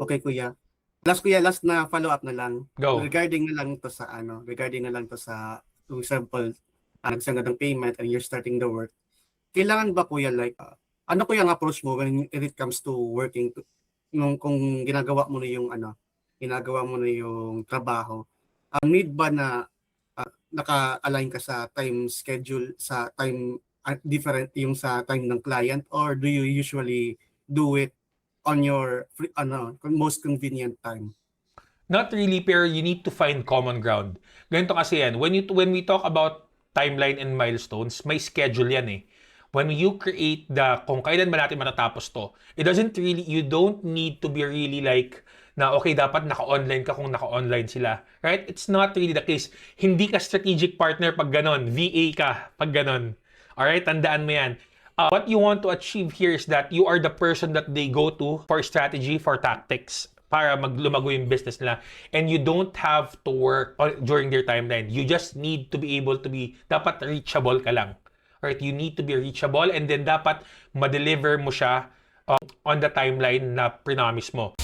Okay, kuya. Last na follow-up na lang. Go. Regarding na lang to sa for example, nagsend ng payment and you're starting the work. Kailangan ba kuya like, ano kuya ang approach mo when it comes to working kung ginagawa mo na yung trabaho? Need ba na naka-align ka sa time schedule, sa time different yung sa time ng client, or do you usually do it on your most convenient time? Not really, pero you need to find common ground. Ganito kasi yan. When we talk about timeline and milestones, may schedule yan eh. When you create kung kailan ba natin matatapos to, you don't need to be really like, na okay, dapat naka-online ka kung naka-online sila. Right? It's not really the case. Hindi ka strategic partner pag ganon. VA ka pag ganon. Alright? Tandaan mo yan. What you want to achieve here is that you are the person that they go to for strategy, for tactics, para maglumago yung business nila. And you don't have to work during their timeline. You just need to be able to dapat reachable ka lang. Alright, you need to be reachable and then dapat ma-deliver mo siya on the timeline na promise mo.